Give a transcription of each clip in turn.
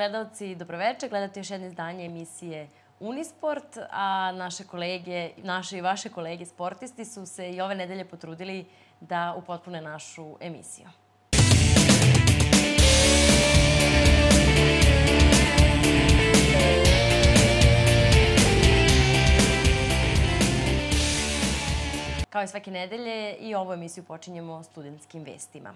gledalci, dobroveče. Gledate još jedno izdanje emisije Unisport, a naše i vaše kolege sportisti su se i ove nedelje potrudili da upotpune našu emisiju. Kao i svake nedelje, i ovu emisiju počinjemo studentskim vestima.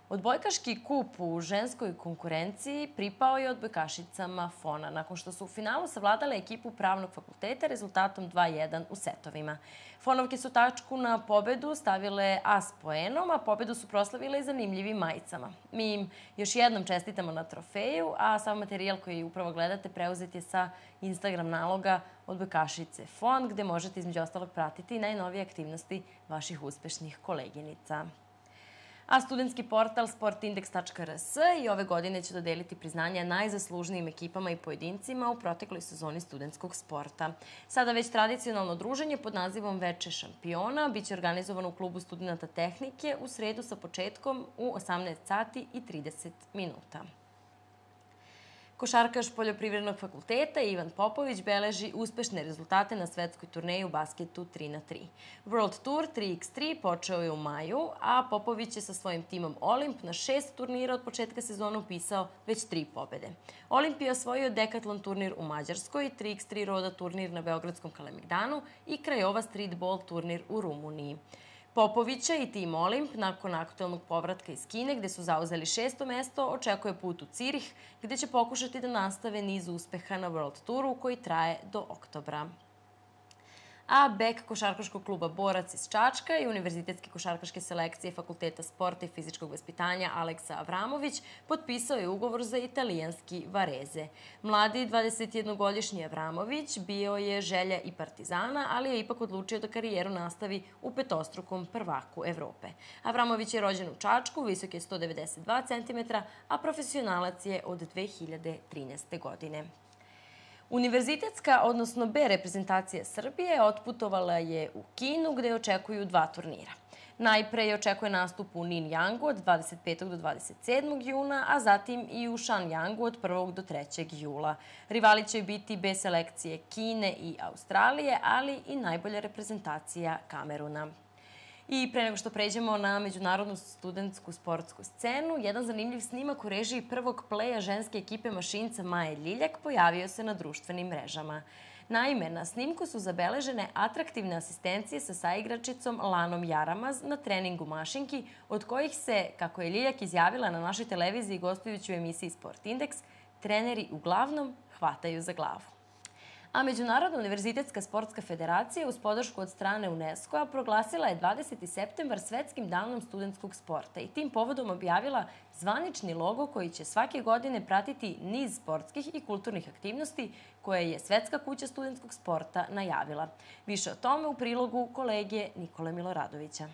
Odbojkaški kup u ženskoj konkurenciji pripao je odbojkašicama FON-a, nakon što su u finalu savladale ekipu Pravnog fakulteta rezultatom 2:1 u setovima. FON-ovke su tačku na pobedu stavile as poenom, a pobedu su proslavile i zanimljivim majicama. Mi im još jednom čestitamo na trofeju, a sam materijal koji upravo gledate preuzet je sa Instagram naloga odbojkašice FON, gde možete između ostalog pratiti najnovije aktivnosti vaših uspešnih koleginica. A studentski portal sportindex.rs i ove godine će dodeliti priznanja najzaslužnijim ekipama i pojedincima u protekloj sezoni studentskog sporta. Sada već tradicionalno druženje pod nazivom Veče šampiona biće organizovano u klubu studenata tehnike u sredu sa početkom u 18 sati i 30 minuta. Košarkaš Poljoprivrednog fakulteta Ivan Popović beleži uspešne rezultate na svetskoj turneji u basketu 3x3. World Tour 3x3 počeo je u maju, a Popović je sa svojim timom Olimp na 6 turnira od početka sezona upisao već 3 pobede. Olimp je osvojio dekatlon turnir u Mađarskoj, 3x3 roda turnir na Beogradskom Kalemegdanu i Krajova streetball turnir u Rumuniji. Popovića i tim Olimp, nakon aktuelnog povratka iz Kine, gde su zauzeli 6. mesto, očekuje put u Cirih, gde će pokušati da nastave niz uspeha na World Touru koji traje do oktobra. A bek košarkaškog kluba Borac iz Čačka i univerzitetske košarkaške selekcije Fakulteta sporta i fizičkog vaspitanja Aleksa Avramović potpisao je ugovor za italijanski Vareze. Mladi 21-godišnji Avramović bio je želja i Partizana, ali je ipak odlučio da karijeru nastavi u petostrukom prvaku Evrope. Avramović je rođen u Čačku, visok je 192 cm, a profesionalac je od 2013. godine. Univerzitetska, odnosno B reprezentacija Srbije otputovala je u Kinu gde očekuju 2 turnira. Najpre je očekuje nastup u Ninjangu od 25. do 27. juna, a zatim i u Šanjangu od 1. do 3. jula. Rivali će biti B selekcije Kine i Australije, ali i najbolja reprezentacija Kameruna. I pre nego što pređemo na međunarodnu studentsku sportsku scenu, jedan zanimljiv snimak u režiji prvog pleja ženske ekipe mašinca Maje Ljiljak pojavio se na društvenim mrežama. Naime, na snimku su zabeležene atraktivne asistencije sa saigračicom Lanom Jaramaz na treningu mašinki, od kojih se, kako je Ljiljak izjavila na našoj televiziji gostujući u emisiji Sport Index, treneri uglavnom hvataju za glavu. A Međunarodna univerzitetska sportska federacija uz podršku od strane UNESCO-a proglasila je 20. septembar Svetskim danom studentskog sporta i tim povodom objavila zvanični logo koji će svake godine pratiti niz sportskih i kulturnih aktivnosti koje je Svetska kuća studentskog sporta najavila. Više o tome u prilogu kolege Nikole Miloradovića.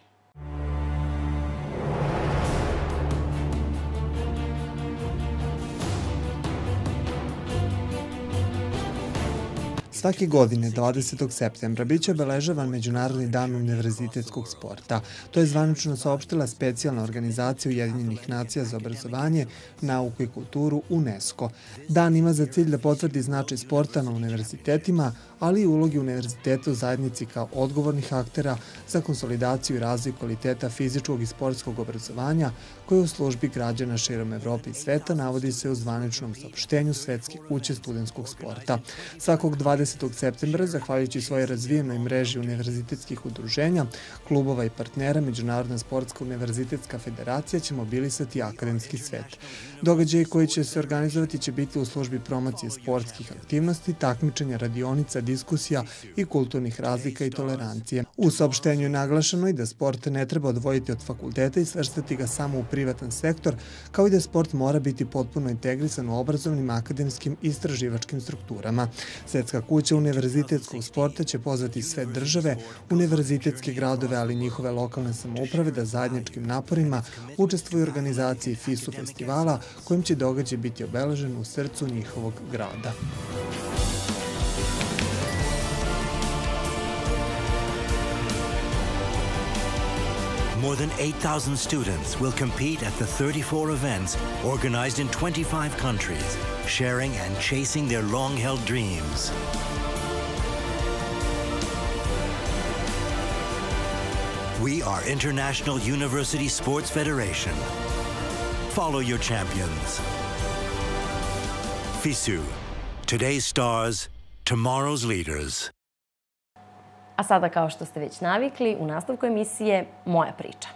Svake godine, 20. septembra, biće obeležavan Međunarodni dan univerzitetskog sporta. To je zvanično saopštila specijalna organizacija Ujedinjenih nacija za obrazovanje, nauku i kulturu UNESCO. Dan ima za cilj da potvrdi značaj sporta na univerzitetima, ali i ulogi univerziteta u zajednici kao odgovornih aktera za konsolidaciju i razvoj kvaliteta fizičkog i sportskog obrazovanja koje je u službi građana širom Evrope i sveta, navodi se u zvaničnom saopštenju Svetske kuće studentskog sporta. Svakog 20. septembra, zahvaljujući svojoj razvijenoj mreži univerzitetskih udruženja, klubova i partnera, Međunarodna sportska univerzitetska federacija će mobilisati akademski svet. Događaji koji će se organizovati će biti u službi promocije sportskih aktivnosti, takmičenja, radionica, diskusija i kulturnih razlika i tolerancije. U saopštenju je naglašeno i da sport ne treba odvojiti od fakulteta i svrstati ga samo u privatan sektor, kao i da sport mora biti potpuno integrisan u obrazovnim, akademskim i istraživačkim strukturama. Svetska kuća univerzitetskog sporta će pozvati sve države, univerzitetske gradove, ali i njihove lokalne samouprave da zajedničkim naporima učestvuju u organizaciji FISU festivala, kojim će događaj biti obeležen u srcu njihovog grada. More than 8,000 students will compete at the 34 events organized in 25 countries, sharing and chasing their long-held dreams. We are International University Sports Federation. Follow your champions. FISU, today's stars, tomorrow's leaders. A sada, kao što ste već navikli, u nastavku emisije Moja priča.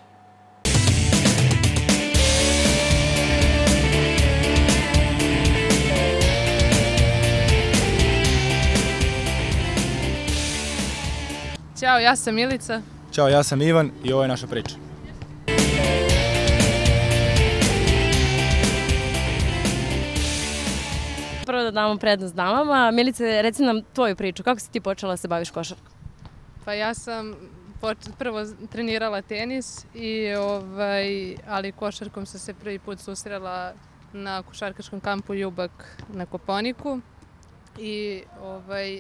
Ćao, ja sam Milica. Ćao, ja sam Ivan i ovo je naša priča. Prvo da damo prednost damama. Milice, reci nam tvoju priču. Kako si ti počela da se baviš košarkom? Pa ja sam prvo trenirala tenis, ali košarkom sam se prvi put susrela na košarkaškom kampu Ljubak na Kopaoniku i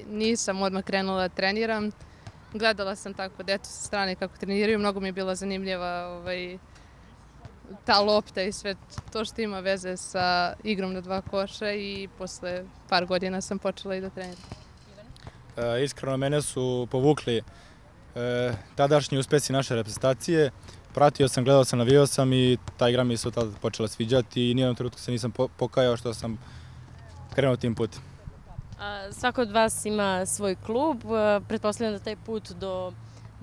nisam odmah krenula da treniram. Gledala sam tako decu sa strane kako treniraju, mnogo mi je bila zanimljiva ta lopta i sve to što ima veze sa igrom na dva koša i posle par godina sam počela i da treniram. Iskreno, mene su povukli tadašnji uspesi naše reprezentacije. Pratio sam, gledao sam, navijao sam i ta igra mi se od tada počela sviđati i nijednom trenutku se nisam pokajao što sam krenuo tim putem. Svako od vas ima svoj klub. Pretpostavljam da taj put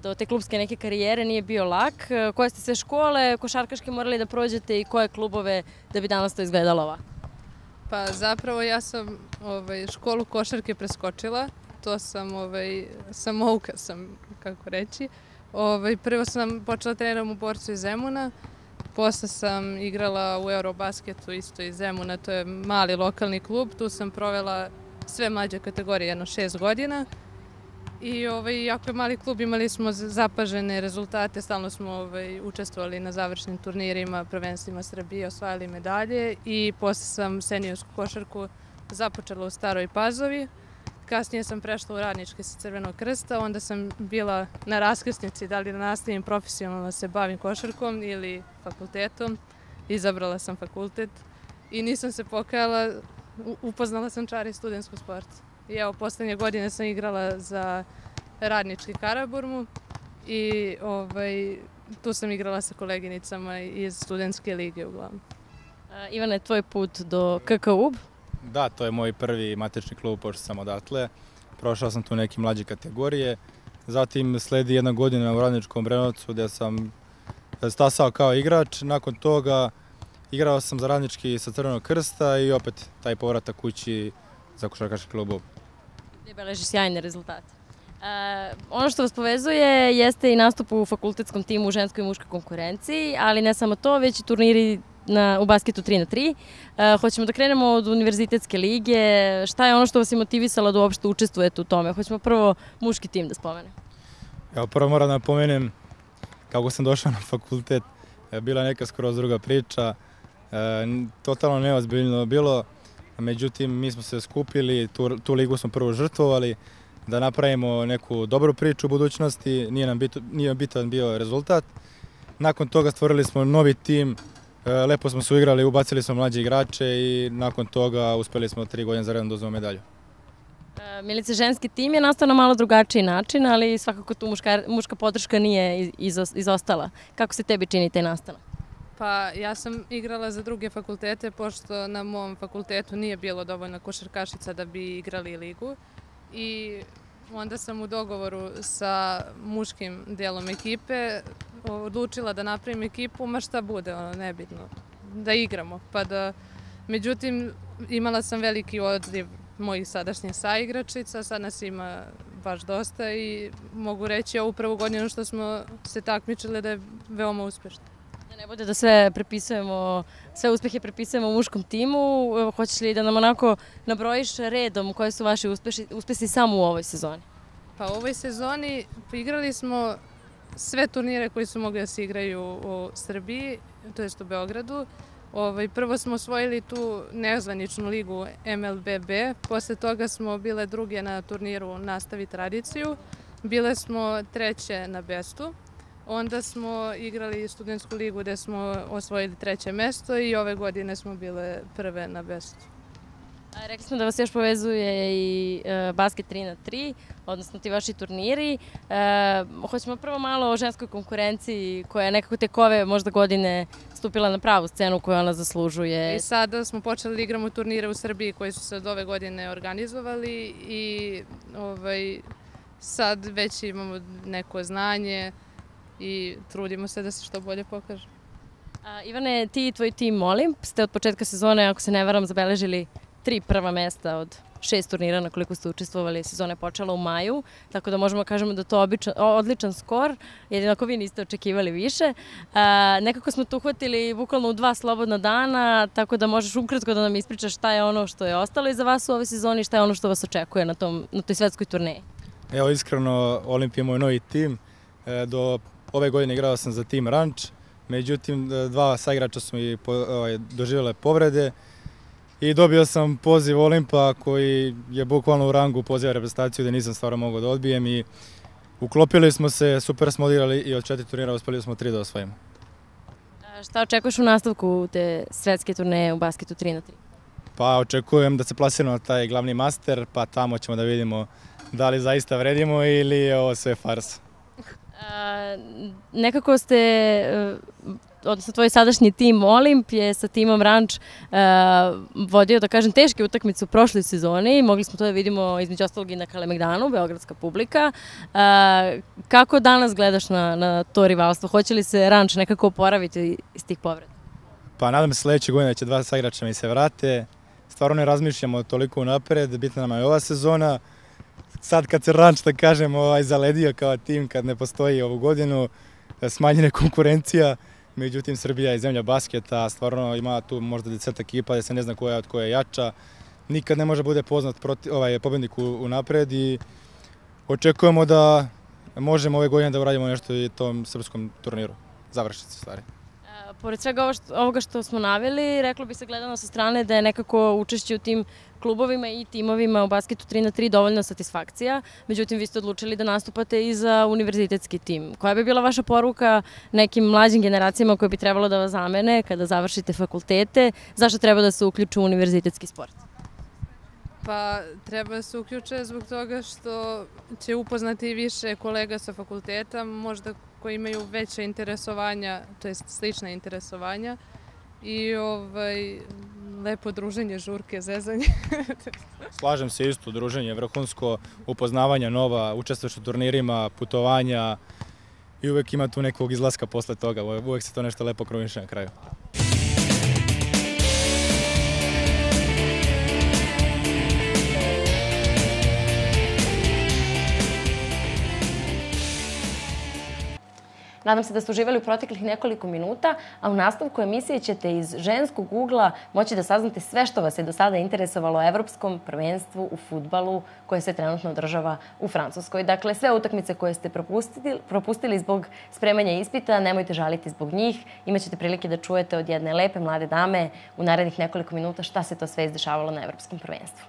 do te klubske neke karijere nije bio lak. Koje ste sve škole košarkaške morali da prođete i koje klubove da bi danas to izgledalo ovako? Pa zapravo ja sam školu košarke preskočila. To sam samouka sam, kako reći. Prvo sam počela treniram u Borcu iz Zemuna. Posle sam igrala u Eurobasketu isto iz Zemuna. To je mali lokalni klub. Tu sam provela sve mlađe kategorije, jedno 6 godina. I jako je mali klub, imali smo zapažene rezultate, stalno smo učestvovali na završnim turnirima, prvenstvima Srbije, osvajali medalje i posle sam seniorsku košarku započela u Staroj Pazovi. Kasnije sam prešla u radnički sa Crvenog krsta, onda sam bila na raskrsnici da li da nastavim profesionalno da se bavim košarkom ili fakultetom. Izabrala sam fakultet i nisam se pokajala, upoznala sam čari studentskog sporta. I evo, poslednje godine sam igrala za radnički Karaburmu i tu sam igrala sa koleginicama iz studentske lige uglavnom. Ivane, tvoj put do KK-UB? Da, to je moj prvi matični klub, pošto sam odatle. Prošao sam tu neke mlađe kategorije. Zatim sledi jedna godina u Radničkom Brenovcu gde sam stasao kao igrač. Nakon toga igrao sam za Radnički sa Crvenog krsta i opet taj povratak kući za košarkaški klub. Gde beleži sjajne rezultate. Ono što vas povezuje jeste i nastup u fakultetskom timu u ženskoj i muškoj konkurenciji, ali ne samo to, već i turniri u basketu 3x3. Hoćemo da krenemo od univerzitetske lige. Šta je ono što vas je motivisalo da uopšte učestvujete u tome? Hoćemo prvo muški tim da spomenem. Evo, prvo moram da napomenem kako sam došao na fakultet. Bila neka skroz druga priča. Totalno neozbiljno bilo. Međutim, mi smo se skupili, tu ligu smo prvo žrtvovali da napravimo neku dobru priču u budućnosti, nije bitan bio rezultat. Nakon toga stvorili smo novi tim, lepo smo se uigrali, ubacili smo mlađe igrače i nakon toga uspeli smo 3 godine za redom da uzmemo medalju. Milice, ženski tim je nastao na malo drugačiji način, ali svakako tu muška podrška nije izostala. Kako se tebi čini taj nastanak? Pa ja sam igrala za druge fakultete, pošto na mom fakultetu nije bilo dovoljno košarkašica da bi igrali ligu. I onda sam u dogovoru sa muškim delom ekipe odlučila da napravim ekipu, ma šta bude, nebitno, da igramo. Međutim, imala sam veliki odziv mojih sadašnjih saigračica, sad nas ima baš dosta i mogu reći ovu prvu godinu što smo se takmičili da je veoma uspešno. Da ne bude da sve uspehe prepisujemo u muškom timu, hoćeš li da nam onako nabrojiš redom koje su vaši uspesi samo u ovoj sezoni? Pa u ovoj sezoni igrali smo sve turnire koji su mogli da se igraju u Srbiji, to jest u Beogradu. Prvo smo osvojili tu nezvaničnu ligu MLBB, posle toga smo bile druge na turniru Nastavi tradiciju, bile smo treće na Bestu. Onda smo igrali studentsku ligu gde smo osvojili 3. mesto i ove godine smo bile prve na bestu. Rekli smo da vas još povezuje i basket 3x3, odnosno ti vaši turniri. Hoćemo prvo malo o ženskoj konkurenciji koja je nekako tek ove možda godine stupila na pravu scenu koju ona zaslužuje. I sada smo počeli da igramo turnire u Srbiji koji su se od ove godine organizovali i sad već imamo neko znanje i trudimo se da se što bolje pokaže. Ivane, ti i tvoj tim Olimp ste od početka sezone, ako se ne varam, zabeležili 3 prva mesta od 6 turnira na koliko ste učestvovali. Sezona je počela u maju, tako da možemo kažemo da to odličan skor, jedino ako vi niste očekivali više. Nekako smo to uhvatili bukvalno u 2 slobodna dana, tako da možeš ukratko da nam ispričaš šta je ono što je ostalo iza vas u ovoj sezoni i šta je ono što vas očekuje na toj svetskoj turneji. Evo, iskreno, Olimp je moj novi tim. Do ove godine igrao sam za tim Ranč, međutim 2 saigrača su mi doživjele povrede i dobio sam poziv Olimpa koji je bukvalno u rangu poziva reprezentaciju gde nisam stvarno mogao da odbijem i uklopili smo se, super smo odigrali i od 4 turnira uspeli smo 3 da osvojimo. Šta očekuješ u nastavku te svetske turneje u basketu 3x3? Pa očekujem da se plasiramo na taj glavni master, pa tamo ćemo da vidimo da li zaista vredimo ili je ovo sve farsa. Nekako ste, odnosno tvoj sadašnji tim Olimp je sa timom Ranč vodio, da kažem, teške utakmice u prošloj sezoni. Mogli smo to da vidimo između ostalog i na Kalemegdanu, beogradska publika. Kako danas gledaš na to rivalstvo? Hoće li se Ranč nekako oporaviti iz tih povreda? Pa nadam se sledeće godine da će 2 saigrača mi se vrate. Stvarno ne razmišljamo toliko unapred, bitna nam je ova sezona. Sad kad se Ranč, da kažem, zaledio kao tim, kad ne postoji ovu godinu, smanjena konkurencija, međutim Srbija je zemlja basketa, stvarno ima tu možda 10 ekipa da se ne zna koja je od koje je jača. Nikad ne može bude poznat pobednik unapred i očekujemo da možemo ove godine da uradimo nešto i tom srpskom turniru, završnici stvari. Pored svega ovoga što smo naveli, reklo bi se gledano sa strane da je nekako učešće u tim klubovima i timovima u basketu 3x3 dovoljna satisfakcija. Međutim, vi ste odlučili da nastupate i za univerzitetski tim. Koja bi bila vaša poruka nekim mlađim generacijama koje bi trebalo da vas zamene kada završite fakultete? Zašto treba da se uključu u univerzitetski sport? Pa treba da se uključe zbog toga što će upoznati više kolega sa fakulteta, možda koji imaju veće interesovanja, to jest slična interesovanja i lepo druženje, žurke, zezanje. Slažem se isto, druženje, vrhunsko, upoznavanja nova, učestvuješ u turnirima, putovanja i uvek ima tu nekog izlaska posle toga, uvek se to nešto lepo kruniše na kraju. Nadam se da ste uživali u proteklih nekoliko minuta, a u nastavku emisije ćete iz ženskog ugla moći da saznate sve što vas je do sada interesovalo o evropskom prvenstvu u fudbalu koje se trenutno održava u Francuskoj. Dakle, sve utakmice koje ste propustili zbog spremanja ispita, nemojte žaliti zbog njih. Imaćete prilike da čujete od jedne lepe mlade dame u narednih nekoliko minuta šta se to sve izdešavalo na evropskom prvenstvu.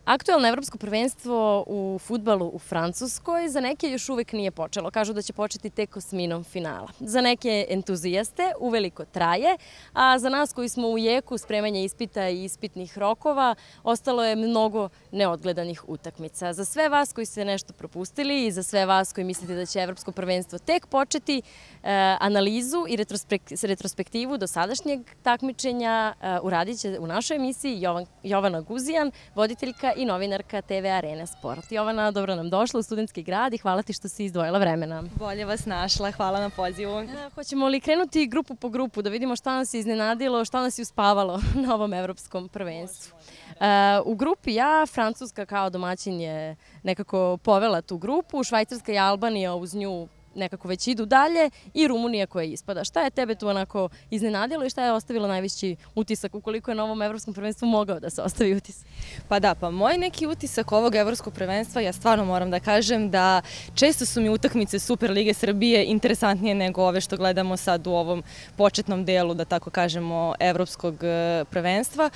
Aktuelno evropsko prvenstvo u fudbalu u Francuskoj za neke još uvek nije počelo. Kažu da će početi tek osminom finala. Za neke entuzijaste uveliko traje, a za nas koji smo u jeku spremanja ispita i ispitnih rokova ostalo je mnogo neodgledanih utakmica. Za sve vas koji ste nešto propustili i za sve vas koji mislite da će evropsko prvenstvo tek početi, analizu i retrospektivu dosadašnjeg takmičenja uradit će u našoj emisiji Jovana Guzijan, voditeljka i novinarka TV Arena Sport. Jovana, dobro nam došla u Studentski grad i hvala ti što si izdvojila vremena. Bolje vas našla, hvala na pozivu. Hoćemo li krenuti grupu po grupu da vidimo šta nas je iznenadilo, šta nas je uspavalo na ovom evropskom prvenstvu? U grupi A, Francuska kao domaćin je nekako povela tu grupu, Švajcarska i Albanija uz nju nekako već idu dalje i Rumunija koja ispada. Šta je tebe tu onako iznenadilo i šta je ostavilo najveći utisak ukoliko je na ovom evropskom prvenstvu mogao da se ostavi utisak? Pa moj neki utisak ovog evropskog prvenstva, ja stvarno moram da kažem da često su mi utakmice Super Lige Srbije interesantnije nego ove što gledamo sad u ovom početnom delu, da tako kažemo, evropskog prvenstva.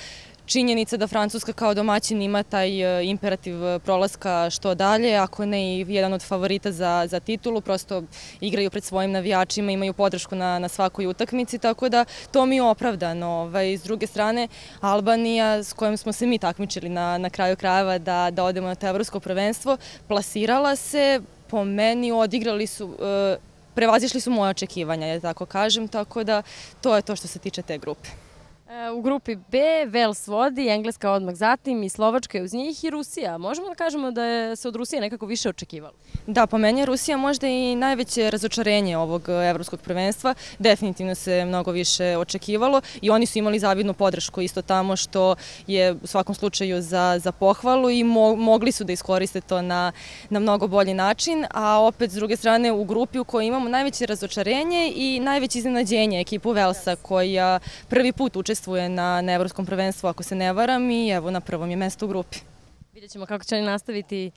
Činjenica da Francuska kao domaćin ima taj imperativ prolaska što dalje, ako ne i jedan od favorita za titulu, prosto igraju pred svojim navijačima, imaju podršku na svakoj utakmici, tako da to mi je opravdano. S druge strane, Albanija, s kojom smo se mi takmičili na kraju krajeva da odemo na to evropsko prvenstvo, plasirala se, po meni odigrali su, prevazišli su moje očekivanja, da tako kažem, tako da to je to što se tiče te grupe. U grupi B Vels vodi, Engleska odmah zatim i Slovačka je uz njih i Rusija. Možemo da kažemo da se od Rusije nekako više očekivalo? Da, po meni je Rusija možda i najveće razočarenje ovog evropskog prvenstva. Definitivno se mnogo više očekivalo i oni su imali zavidnu podršku isto tamo što je u svakom slučaju za pohvalu i mogli su da iskoriste to na mnogo bolji način, a opet s druge strane u grupi u kojoj imamo najveće razočarenje i najveće iznenađenje ekipu Velsa koja prvi put učestvuje na evropskom prvenstvu, ako se ne varam, i evo na prvom je mesto u grupi. Vidjet ćemo kako će oni nastaviti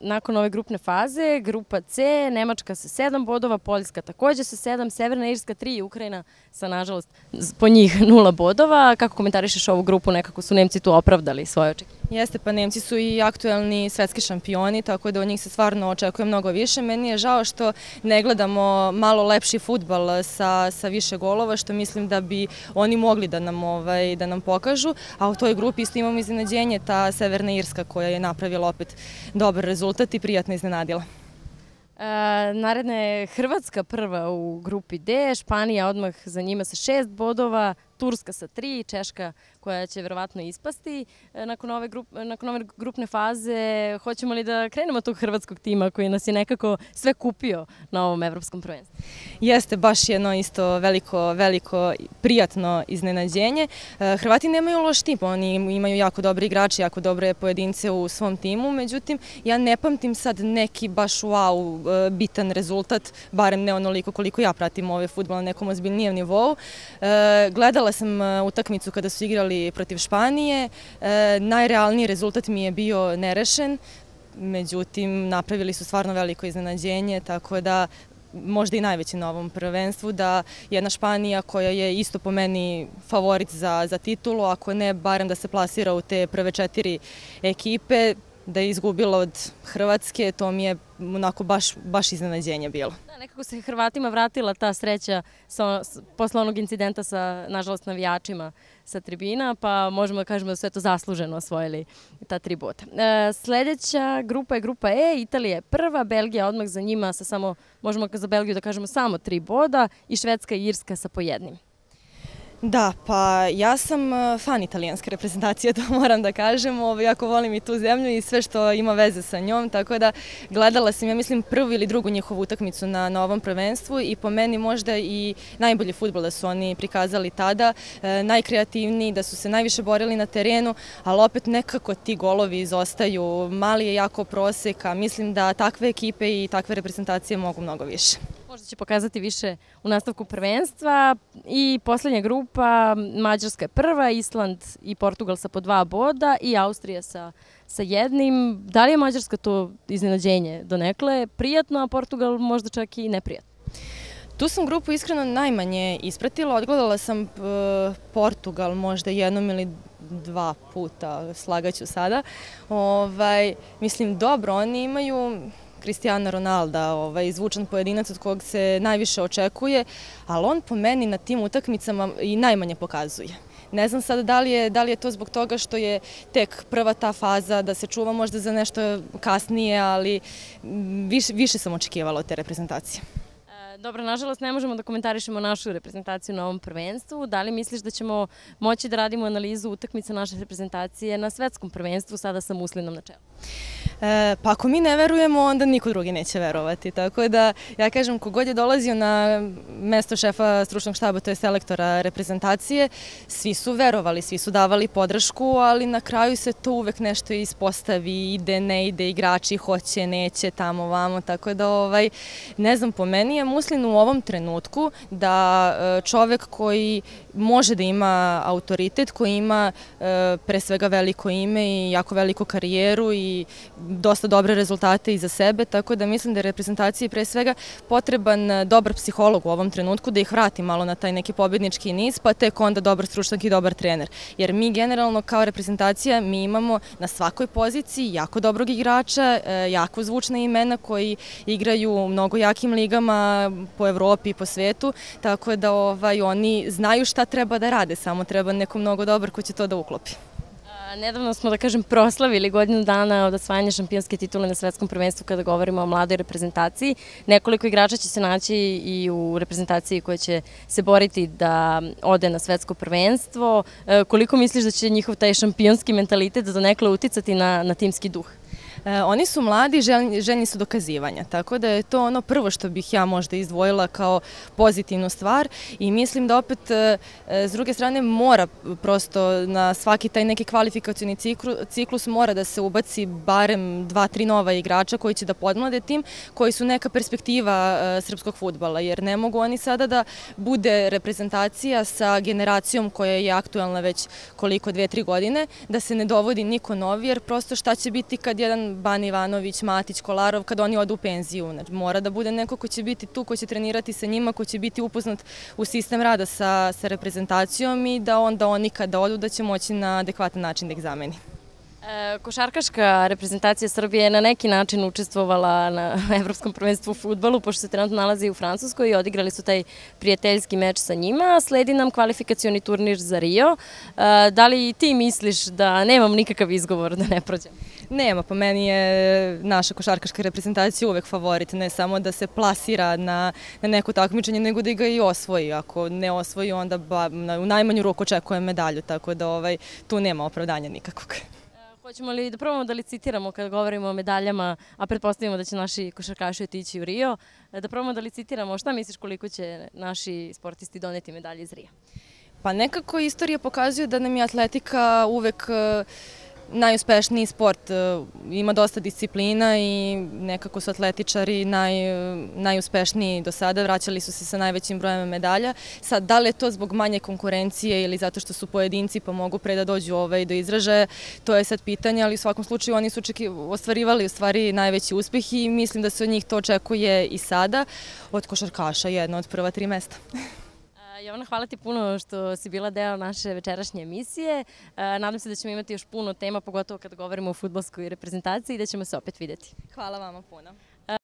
nakon ove grupne faze. Grupa C, Nemačka sa 7 bodova, Poljska takođe sa 7, Severna Irska 3 i Ukrajina sa, nažalost, po njih 0 bodova. Kako komentarišeš ovu grupu? Nekako su Nemci tu opravdali svoje očekivanje. Jeste, pa Nemci su i aktuelni svetski šampioni, tako da od njih se stvarno očekuje mnogo više. Meni je žao što ne gledamo malo lepši fudbal sa više golova, što mislim da bi oni mogli da nam pokažu. A u toj grupi isto imamo iznenađenje, ta Severna Irska koja je napravila opet dobar rezultat i prijatno iznenadila. Naredna je Hrvatska prva u grupi D, Španija odmah za njima sa 6 bodova, Turska sa 3, Češka koja će verovatno ispasti. Nakon ove grupne faze, hoćemo li da krenemo tog hrvatskog tima koji nas je nekako sve kupio na ovom evropskom prvenstvu? Jeste, baš jedno isto veliko prijatno iznenađenje. Hrvati nemaju loš tim, oni imaju jako dobre igrače, jako dobre pojedince u svom timu, međutim, ja ne pamtim sad neki baš wow bitan rezultat, barem ne onoliko koliko ja pratim ove fudbal na nekom ozbiljnijem nivou. Gledala sam utakmicu kada su igrali protiv Španije, najrealniji rezultat mi je bio nerešen, međutim napravili su stvarno veliko iznenađenje, tako da možda i najveće na ovom prvenstvu, da jedna Španija koja je isto po meni favorit za titulu, ako ne barem da se plasira u te prve 4 ekipe, da je izgubila od Hrvatske, to mi je onako baš iznenađenje bilo. Da, nekako se Hrvatima vratila ta sreća posle onog incidenta sa, nažalost, navijačima sa tribina, pa možemo da kažemo da su to zasluženo osvojili ta 3 boda. Sledeća grupa je grupa E, Italija je prva, Belgija odmah za njima sa samo, možemo za Belgiju da kažemo samo 3 boda i Švedska i Irska sa po jednim. Da, pa ja sam fan italijanske reprezentacije, to moram da kažem, jako volim i tu zemlju i sve što ima veze sa njom, tako da gledala sam, ja mislim, prvu ili drugu njihovu utakmicu na ovom prvenstvu i po meni možda i najbolji fudbal da su oni prikazali tada, najkreativniji, da su se najviše borili na terenu, ali opet nekako ti golovi izostaju, mali je jako prosek, a mislim da takve ekipe i takve reprezentacije mogu mnogo više. Možda će pokazati više u nastavku prvenstva i poslednja grupa, Mađarska je prva, Island i Portugal sa po 2 boda i Austrija sa 1. Da li je Mađarska to iznenađenje donekle prijatno, a Portugal možda čak i neprijatno? Tu sam grupu iskreno najmanje ispratila, odgledala sam Portugal možda 1 ili 2 puta, slagaću sada. Mislim, dobro, oni imaju Cristiano Ronalda, izvučen pojedinac od kog se najviše očekuje, ali on po meni na tim utakmicama i najmanje pokazuje. Ne znam sada da li je to zbog toga što je tek prva ta faza, da se čuva možda za nešto kasnije, ali više sam očekivala od te reprezentacije. Dobro, nažalost ne možemo da komentarišemo našu reprezentaciju na ovom prvenstvu. Da li misliš da ćemo moći da radimo analizu utakmica naše reprezentacije na svetskom prvenstvu sada sa Muslinom na čelu? Pa ako mi ne verujemo, onda niko drugi neće verovati. Tako da, ja kažem, kogod je dolazio na mesto šefa stručnog štaba, to je selektora reprezentacije, svi su verovali, svi su davali podršku, ali na kraju se to uvek nešto ispostavi, ide, ne ide, igrači hoće, neće, tamo, vamo, tako da, ne znam, po meni je Muslin u ovom trenutku da čovek koji može da ima autoritet, koji ima pre svega veliko ime i jako veliku karijeru i dosta dobre rezultate iza sebe, tako da mislim da je reprezentaciji pre svega potreban dobar psiholog u ovom trenutku, da ih vrati malo na taj neki pobednički niz, pa tek onda dobar stručnjak i dobar trener. Jer mi generalno kao reprezentacija, mi imamo na svakoj poziciji jako dobrog igrača, jako zvučna imena koji igraju u mnogo jakim ligama po Evropi i po svetu, tako da oni znaju šta treba da rade, samo treba neko mnogo dobar ko će to da uklopi. Nedavno smo, da kažem, proslavili godinu dana od osvajanja šampionske titule na svetskom prvenstvu kada govorimo o mladoj reprezentaciji. Nekoliko igrača će se naći i u reprezentaciji koja će se boriti da ode na svetsko prvenstvo. Koliko misliš da će njihov taj šampionski mentalitet donekle uticati na timski duh? Oni su mladi, željni su dokazivanja, tako da je to ono prvo što bih ja možda izdvojila kao pozitivnu stvar i mislim da opet s druge strane mora prosto na svaki taj neki kvalifikacioni ciklus mora da se ubaci barem 2-3 nova igrača koji će da podmlade tim, koji su neka perspektiva srpskog fudbala, jer ne mogu oni sada da bude reprezentacija sa generacijom koja je aktualna već koliko 2-3 godine, da se ne dovodi niko novi, jer prosto šta će biti kad jedan Bane Ivanović, Matić, Kolarov, kad oni odu u penziju. Mora da bude neko ko će biti tu, ko će trenirati sa njima, ko će biti upoznat u sistem rada sa reprezentacijom i da onda oni kada odu da će moći na adekvatan način da ih zameni. Košarkaška reprezentacija Srbije je na neki način učestvovala na Evropskom prvenstvu u fudbalu, pošto se trenutno nalazi u Francuskoj i odigrali su taj prijateljski meč sa njima. Sledi nam kvalifikacioni turnir za Rio. Da li ti misliš da nemam nikakav izgovor da ne prođem? Nema, po meni je naša košarkaška reprezentacija uvek favorit, ne samo da se plasira na neko takmičenje, nego da ga i osvoji. Ako ne osvoji, onda u najmanju ruku očekuje medalju, tako da tu nema opravdanja nikakvog. Hoćemo li da probamo da licitiramo kada govorimo o medaljama, a pretpostavimo da će naši košarkaši otići u Rio, da probamo da licitiramo šta misliš koliko će naši sportisti doneti medalje iz Rija? Pa nekako istorija pokazuje da nam je atletika uvek najuspešniji sport, ima dosta disciplina i nekako su atletičari najuspešniji do sada, vraćali su se sa najvećim brojem medalja. Sad, da li je to zbog manje konkurencije ili zato što su pojedinci pa mogu pre da dođu do izražaja, to je sad pitanje, ali u svakom slučaju oni su ostvarivali u stvari najveći uspeh i mislim da se od njih to očekuje i sada, od košarkaša jedna od prva 3 mesta. Jovana, hvala ti puno što si bila deo naše večerašnje emisije. Nadam se da ćemo imati još puno tema, pogotovo kada govorimo o fudbalskoj reprezentaciji i da ćemo se opet videti. Hvala vama puno.